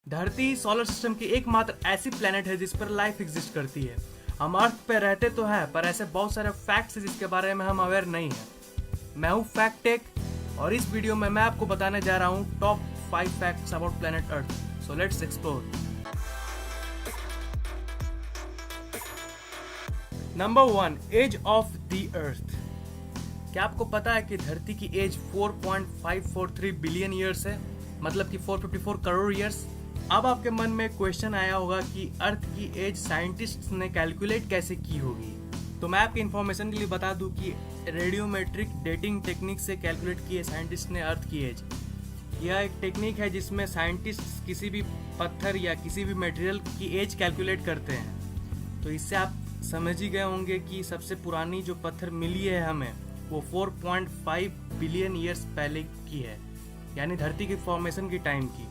धरती solar system की एकमात्र ऐसी प्लेनेट है जिस पर लाइफ एग्जिस्ट करती है। हम अर्थ पे रहते तो है, पर ऐसे बहुत सारे फैक्ट्स हैं जिसके बारे में हम अवेयर नहीं है। मैं हूँ फैक्ट टेक और इस वीडियो में मैं आपको बताने जा रहा हूँ top 5 facts about planet Earth. So let's explore. Number 1, age of the Earth. क्या आपको पता है कि धरती की एज 4.543 बिलियन ईयर्स है, मतलब कि 454 करोड़ ईयर्स। अब आपके मन में क्वेश्चन आया होगा कि अर्थ की एज साइंटिस्ट ने कैलकुलेट कैसे की होगी। तो मैं आपके इन्फॉर्मेशन के लिए बता दूं कि रेडियोमेट्रिक डेटिंग टेक्निक से कैलकुलेट की है साइंटिस्ट ने अर्थ की एज। यह एक टेक्निक है जिसमें साइंटिस्ट किसी भी पत्थर या किसी भी मटेरियल की एज कैलकुलेट करते हैं। तो इससे आप समझ ही गए होंगे कि सबसे पुरानी जो पत्थर मिली है हमें वो 4.5 बिलियन ईयर्स पहले की है, यानी धरती की फॉर्मेशन की टाइम की।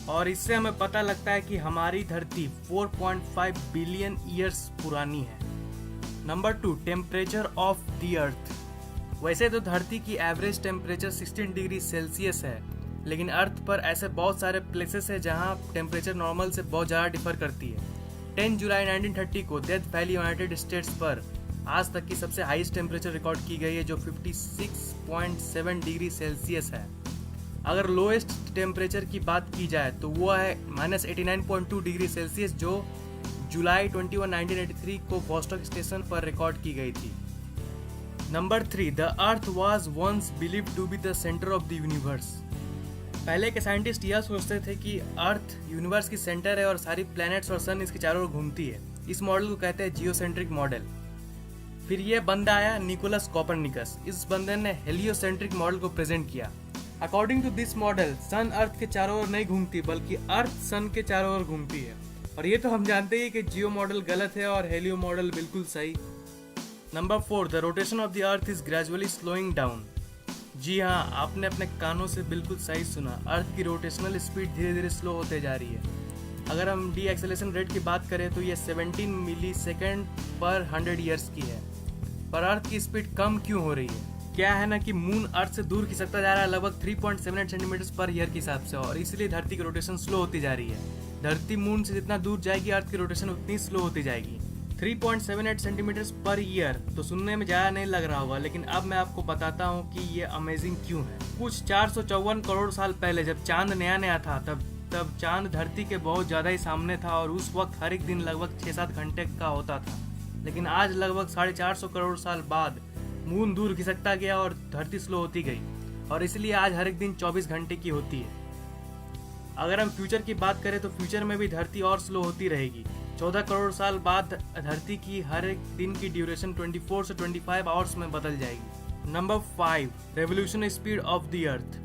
और इससे हमें पता लगता है कि हमारी धरती 4.5 बिलियन ईयर्स पुरानी है। नंबर 2, टेम्परेचर ऑफ द अर्थ। वैसे तो धरती की एवरेज टेम्परेचर 16 डिग्री सेल्सियस है, लेकिन अर्थ पर ऐसे बहुत सारे प्लेसेस है जहां टेम्परेचर नॉर्मल से बहुत ज़्यादा डिफर करती है। 10 जुलाई 1930 को डेथ वैली यूनाइटेड स्टेट्स पर आज तक की सबसे हाईएस्ट टेम्परेचर रिकॉर्ड की गई है, जो 56.7 डिग्री सेल्सियस है। अगर लोएस्ट टेम्परेचर की बात की जाए तो वो है -89.2 डिग्री सेल्सियस, जो जुलाई 21, 1983 को वोस्टॉक स्टेशन पर रिकॉर्ड की गई थी। Number 3, the Earth was once believed to be the centre of the universe. पहले के साइंटिस्ट यह सोचते थे कि अर्थ यूनिवर्स की सेंटर है और सारी प्लैनेट्स और सन इसके चारों ओर घूमती है। इस मॉडल को कहते हैं जियोसेंट्रिक मॉडल। फिर यह बंदा आया निकोलस कोपरनिकस। इस बंदे ने हेलियोसेंट्रिक मॉडल को प्रेजेंट किया। अकॉर्डिंग टू दिस मॉडल, सन अर्थ के चारों ओर नहीं घूमती, बल्कि अर्थ सन के चारों ओर घूमती है। और ये तो हम जानते ही कि जियो मॉडल गलत है और हेलियो मॉडल बिल्कुल सही। Number 4, the rotation of the earth is gradually slowing down. जी हाँ, आपने अपने कानों से बिल्कुल सही सुना। अर्थ की रोटेशनल स्पीड धीरे धीरे स्लो होते जा रही है। अगर हम डी एक्सेलेरेशन रेट की बात करें तो ये 17 मिली सेकेंड पर 100 ईयर्स की है। पर अर्थ की स्पीड कम क्यों हो रही है? क्या है ना कि मून अर्थ से दूर खिसकता जा रहा है लगभग 3.78 सेंटीमीटर पर ईयर के हिसाब से, और इसलिए धरती की रोटेशन स्लो होती जा रही है। धरती मून से जितना दूर जाएगी अर्थ की रोटेशन उतनी स्लो होती जाएगी। 3.78 सेंटीमीटर पर ईयर तो सुनने में ज़्यादा नहीं लग रहा होगा, लेकिन अब मैं आपको बताता हूँ कि ये अमेजिंग क्यों है। कुछ 454 करोड़ साल पहले जब चांद नया नया था, तब चांद धरती के बहुत ज़्यादा ही सामने था और उस वक्त हर एक दिन लगभग 6-7 घंटे का होता था। लेकिन आज लगभग 450 करोड़ साल बाद मून दूर खिसकता गया और धरती स्लो होती गई, और इसलिए आज हर एक दिन 24 घंटे की होती है। अगर हम फ्यूचर की बात करें तो फ्यूचर में भी धरती और स्लो होती रहेगी। 14 करोड़ साल बाद धरती की हर एक दिन की ड्यूरेशन 24 से 25 आवर्स में बदल जाएगी। Number 5, revolution speed of the अर्थ।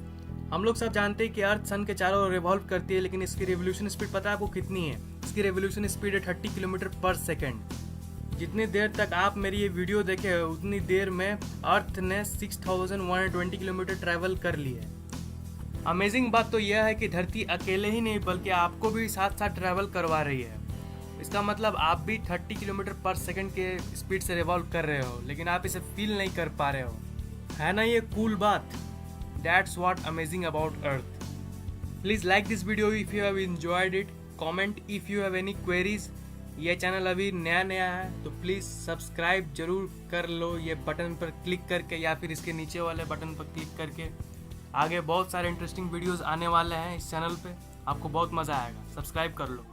हम लोग सब जानते हैं कि अर्थ सन के चारों ओर रिवॉल्व करती है, लेकिन इसकी रेवोल्यूशन स्पीड पता है आपको कितनी है? इसकी रेवोल्यूशन स्पीड है 30 किलोमीटर पर सेकेंड। जितनी देर तक आप मेरी ये वीडियो देखे उतनी देर में अर्थ ने 6120 किलोमीटर ट्रैवल कर ली है। अमेजिंग बात तो यह है कि धरती अकेले ही नहीं बल्कि आपको भी साथ साथ ट्रैवल करवा रही है। इसका मतलब आप भी 30 किलोमीटर पर सेकंड के स्पीड से रिवॉल्व कर रहे हो, लेकिन आप इसे फील नहीं कर पा रहे हो। है ना ये कूल बात? That's what amazing about earth. Please like this video if you have enjoyed it. Comment if you have any queries. ये चैनल अभी नया है तो प्लीज़ सब्सक्राइब जरूर कर लो, ये बटन पर क्लिक करके या फिर इसके नीचे वाले बटन पर क्लिक करके। आगे बहुत सारे इंटरेस्टिंग वीडियोस आने वाले हैं इस चैनल पे, आपको बहुत मज़ा आएगा। सब्सक्राइब कर लो।